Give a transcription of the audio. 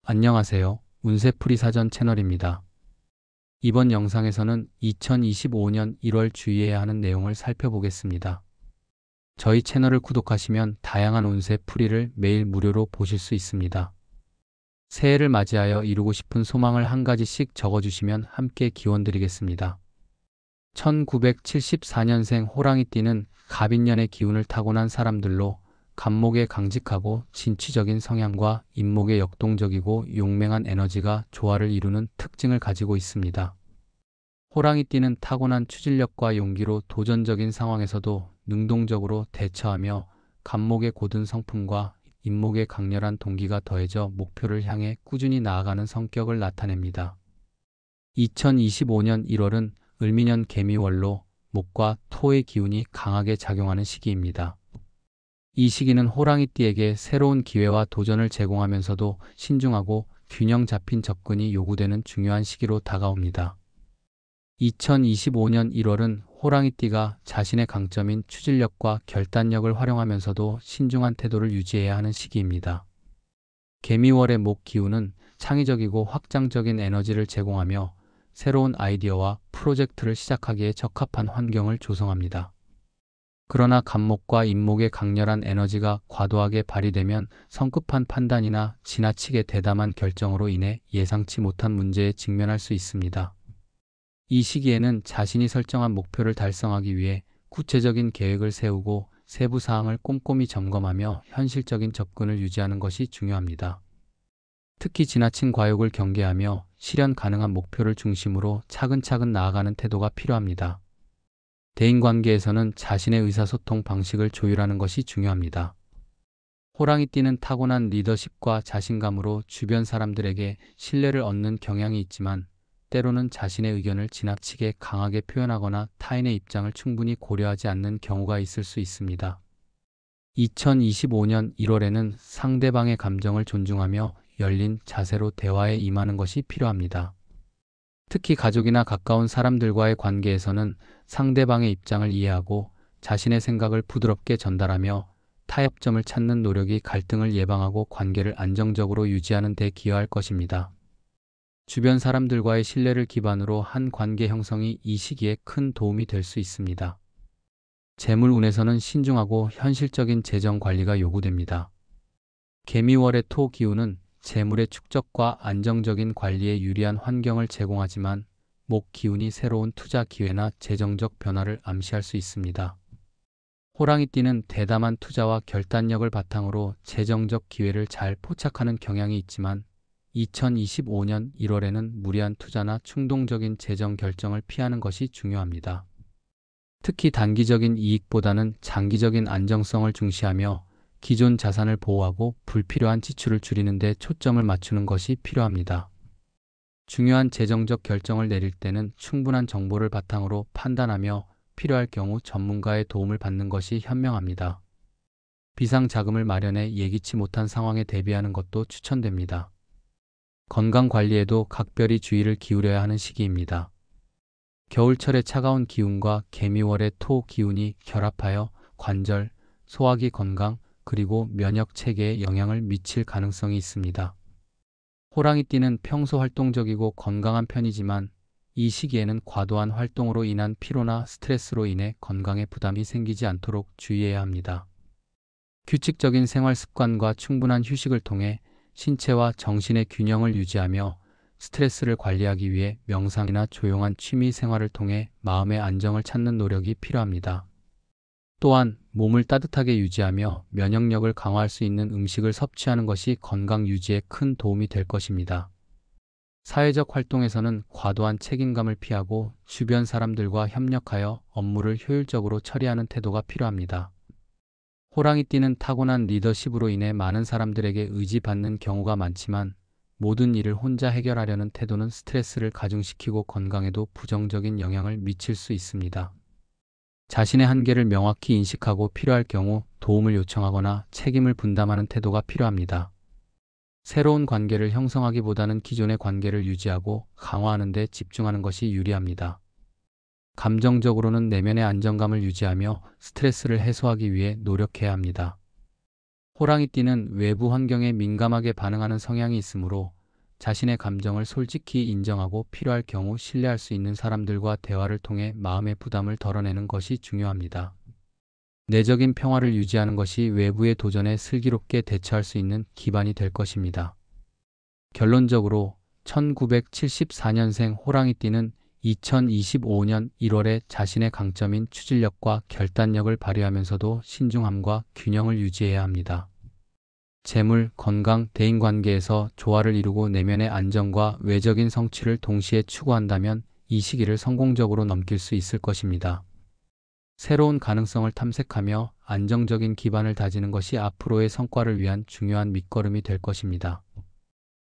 안녕하세요. 운세풀이 사전 채널입니다. 이번 영상에서는 2025년 1월 주의해야 하는 내용을 살펴보겠습니다. 저희 채널을 구독하시면 다양한 운세풀이를 매일 무료로 보실 수 있습니다. 새해를 맞이하여 이루고 싶은 소망을 한 가지씩 적어주시면 함께 기원드리겠습니다. 1974년생 호랑이띠는 갑인년의 기운을 타고난 사람들로 갑목의 강직하고 진취적인 성향과 인목의 역동적이고 용맹한 에너지가 조화를 이루는 특징을 가지고 있습니다. 호랑이띠는 타고난 추진력과 용기로 도전적인 상황에서도 능동적으로 대처하며 갑목의 고든 성품과 인목의 강렬한 동기가 더해져 목표를 향해 꾸준히 나아가는 성격을 나타냅니다. 2025년 1월은 을미년 개미월로 목과 토의 기운이 강하게 작용하는 시기입니다. 이 시기는 호랑이띠에게 새로운 기회와 도전을 제공하면서도 신중하고 균형 잡힌 접근이 요구되는 중요한 시기로 다가옵니다. 2025년 1월은 호랑이띠가 자신의 강점인 추진력과 결단력을 활용하면서도 신중한 태도를 유지해야 하는 시기입니다. 개미월의 목 기운은 창의적이고 확장적인 에너지를 제공하며 새로운 아이디어와 프로젝트를 시작하기에 적합한 환경을 조성합니다. 그러나 갑목과 인목의 강렬한 에너지가 과도하게 발휘되면 성급한 판단이나 지나치게 대담한 결정으로 인해 예상치 못한 문제에 직면할 수 있습니다. 이 시기에는 자신이 설정한 목표를 달성하기 위해 구체적인 계획을 세우고 세부 사항을 꼼꼼히 점검하며 현실적인 접근을 유지하는 것이 중요합니다. 특히 지나친 과욕을 경계하며 실현 가능한 목표를 중심으로 차근차근 나아가는 태도가 필요합니다. 대인관계에서는 자신의 의사소통 방식을 조율하는 것이 중요합니다. 호랑이띠는 타고난 리더십과 자신감으로 주변 사람들에게 신뢰를 얻는 경향이 있지만 때로는 자신의 의견을 지나치게 강하게 표현하거나 타인의 입장을 충분히 고려하지 않는 경우가 있을 수 있습니다. 2025년 1월에는 상대방의 감정을 존중하며 열린 자세로 대화에 임하는 것이 필요합니다. 특히 가족이나 가까운 사람들과의 관계에서는 상대방의 입장을 이해하고 자신의 생각을 부드럽게 전달하며 타협점을 찾는 노력이 갈등을 예방하고 관계를 안정적으로 유지하는 데 기여할 것입니다. 주변 사람들과의 신뢰를 기반으로 한 관계 형성이 이 시기에 큰 도움이 될 수 있습니다. 재물운에서는 신중하고 현실적인 재정 관리가 요구됩니다. 개미월의 토 기운은 재물의 축적과 안정적인 관리에 유리한 환경을 제공하지만 목 기운이 새로운 투자 기회나 재정적 변화를 암시할 수 있습니다. 호랑이띠는 대담한 투자와 결단력을 바탕으로 재정적 기회를 잘 포착하는 경향이 있지만 2025년 1월에는 무리한 투자나 충동적인 재정 결정을 피하는 것이 중요합니다. 특히 단기적인 이익보다는 장기적인 안정성을 중시하며 기존 자산을 보호하고 불필요한 지출을 줄이는 데 초점을 맞추는 것이 필요합니다. 중요한 재정적 결정을 내릴 때는 충분한 정보를 바탕으로 판단하며 필요할 경우 전문가의 도움을 받는 것이 현명합니다. 비상자금을 마련해 예기치 못한 상황에 대비하는 것도 추천됩니다. 건강 관리에도 각별히 주의를 기울여야 하는 시기입니다. 겨울철의 차가운 기운과 개미월의 토 기운이 결합하여 관절, 소화기 건강, 그리고 면역 체계에 영향을 미칠 가능성이 있습니다. 호랑이띠는 평소 활동적이고 건강한 편이지만 이 시기에는 과도한 활동으로 인한 피로나 스트레스로 인해 건강에 부담이 생기지 않도록 주의해야 합니다. 규칙적인 생활 습관과 충분한 휴식을 통해 신체와 정신의 균형을 유지하며 스트레스를 관리하기 위해 명상이나 조용한 취미 생활을 통해 마음의 안정을 찾는 노력이 필요합니다. 또한 몸을 따뜻하게 유지하며 면역력을 강화할 수 있는 음식을 섭취하는 것이 건강 유지에 큰 도움이 될 것입니다. 사회적 활동에서는 과도한 책임감을 피하고 주변 사람들과 협력하여 업무를 효율적으로 처리하는 태도가 필요합니다. 호랑이띠는 타고난 리더십으로 인해 많은 사람들에게 의지받는 경우가 많지만 모든 일을 혼자 해결하려는 태도는 스트레스를 가중시키고 건강에도 부정적인 영향을 미칠 수 있습니다. 자신의 한계를 명확히 인식하고 필요할 경우 도움을 요청하거나 책임을 분담하는 태도가 필요합니다. 새로운 관계를 형성하기보다는 기존의 관계를 유지하고 강화하는 데 집중하는 것이 유리합니다. 감정적으로는 내면의 안정감을 유지하며 스트레스를 해소하기 위해 노력해야 합니다. 호랑이띠는 외부 환경에 민감하게 반응하는 성향이 있으므로 자신의 감정을 솔직히 인정하고 필요할 경우 신뢰할 수 있는 사람들과 대화를 통해 마음의 부담을 덜어내는 것이 중요합니다. 내적인 평화를 유지하는 것이 외부의 도전에 슬기롭게 대처할 수 있는 기반이 될 것입니다. 결론적으로 1974년생 호랑이띠는 2025년 1월에 자신의 강점인 추진력과 결단력을 발휘하면서도 신중함과 균형을 유지해야 합니다. 재물, 건강, 대인관계에서 조화를 이루고 내면의 안정과 외적인 성취를 동시에 추구한다면 이 시기를 성공적으로 넘길 수 있을 것입니다. 새로운 가능성을 탐색하며 안정적인 기반을 다지는 것이 앞으로의 성과를 위한 중요한 밑거름이 될 것입니다.